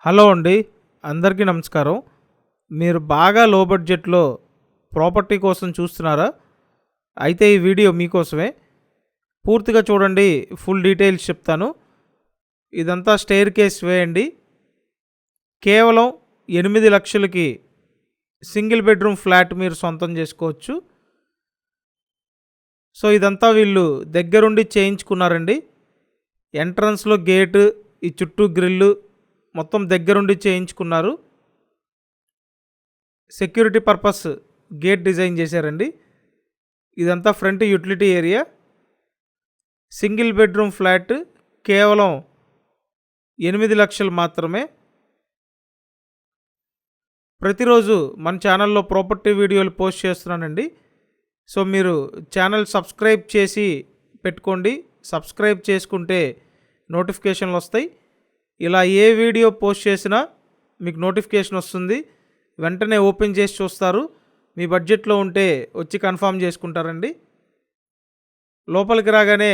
Hello అండి, అందరికీ నమస్కారం. మీరు బాగా లో బడ్జెట్లో ప్రాపర్టీ కోసం చూస్తున్నారా? అయితే ఈ వీడియో మీకోసమే. పూర్తిగా చూడండి, ఫుల్ డీటెయిల్స్ చెప్తాను. ఇదంతా స్టెయిర్ కేస్ వే అండి. కేవలం 8 లక్షలకి సింగిల్ బెడ్రూమ్ ఫ్లాట్ మీరు సొంతం చేసుకోవచ్చు. సో ఇదంతా వీళ్ళు దగ్గరుండి చేయించుకున్నారండి. ఎంట్రన్స్లో గేటు, ఈ చుట్టూ గ్రిల్లు మొత్తం దగ్గరుండి చేయించుకున్నారు. సెక్యూరిటీ పర్పస్ గేట్ డిజైన్ చేశారండి. ఇదంతా front utility area. Single bedroom flat కేవలం 8 లక్షలు మాత్రమే. ప్రతిరోజు మన ఛానల్లో ప్రాపర్టీ వీడియోలు పోస్ట్ చేస్తున్నానండి. సో మీరు ఛానల్ సబ్స్క్రైబ్ చేసి పెట్టుకోండి. సబ్స్క్రైబ్ చేసుకుంటే నోటిఫికేషన్లు వస్తాయి. ఇలా ఏ వీడియో పోస్ట్ చేసినా మీకు నోటిఫికేషన్ వస్తుంది. వెంటనే ఓపెన్ చేసి చూస్తారు. మీ బడ్జెట్లో ఉంటే వచ్చి కన్ఫర్మ్ చేసుకుంటారండి. లోపలికి రాగానే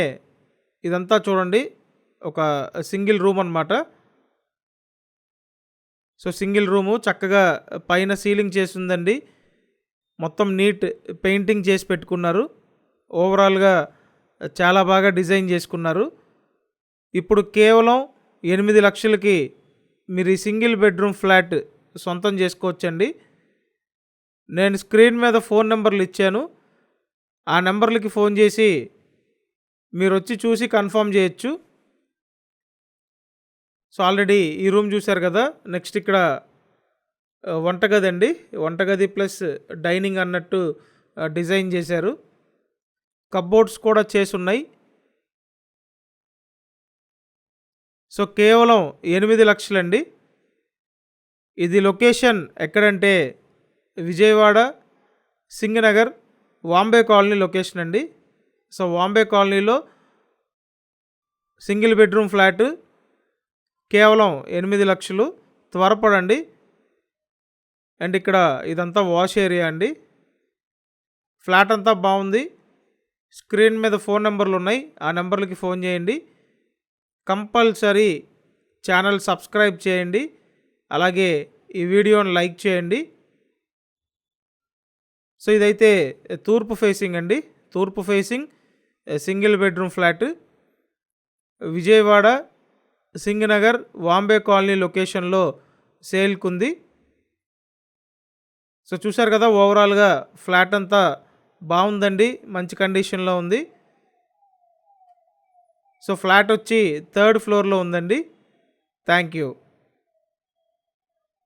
ఇదంతా చూడండి, ఒక సింగిల్ రూమ్ అన్నమాట. సో సింగిల్ రూము చక్కగా పైన సీలింగ్ చేసి ఉందండి. మొత్తం నీట్ పెయింటింగ్ చేసి పెట్టుకున్నారు. ఓవరాల్గా చాలా బాగా డిజైన్ చేసుకున్నారు. ఇప్పుడు కేవలం 8 లక్షలకి మీరు ఈ సింగిల్ బెడ్రూమ్ ఫ్లాట్ సొంతం చేసుకోవచ్చండి. నేను స్క్రీన్ మీద ఫోన్ నెంబర్లు ఇచ్చాను. ఆ నెంబర్లకి ఫోన్ చేసి మీరు వచ్చి చూసి కన్ఫర్మ్ చేయొచ్చు. సో ఆల్రెడీ ఈ రూమ్ చూశారు కదా. నెక్స్ట్ ఇక్కడ వంటగది అండి. వంటగది ప్లస్ డైనింగ్ అన్నట్టు డిజైన్ చేశారు. కప్బోర్డ్స్ కూడా చేసి ఉన్నాయి. సో కేవలం 8 లక్షలండి. ఇది లొకేషన్ ఎక్కడంటే విజయవాడ సింగనగర్ వాంబే కాలనీ లొకేషన్ అండి. సో వాంబే కాలనీలో సింగిల్ బెడ్రూమ్ ఫ్లాట్ కేవలం 8 లక్షలు. త్వరపడండి. అండ్ ఇక్కడ ఇదంతా వాష్ ఏరియా అండి. ఫ్లాట్ అంతా బాగుంది. స్క్రీన్ మీద ఫోన్ నెంబర్లు ఉన్నాయి. ఆ నెంబర్లకి ఫోన్ చేయండి. కంపల్సరీ ఛానల్ సబ్స్క్రైబ్ చేయండి. అలాగే ఈ వీడియోని లైక్ చేయండి. సో ఇదైతే తూర్పు ఫేసింగ్ అండి. తూర్పు facing single bedroom flat Vijayawada Singh Nagar Vambay colony లొకేషన్లో సేల్కుంది. సో చూశారు కదా, ఓవరాల్గా ఫ్లాట్ అంతా బాగుందండి, మంచి కండిషన్లో ఉంది. సో ఫ్లాట్ వచ్చి 3rd ఫ్లోర్లో ఉందండి. Thank you.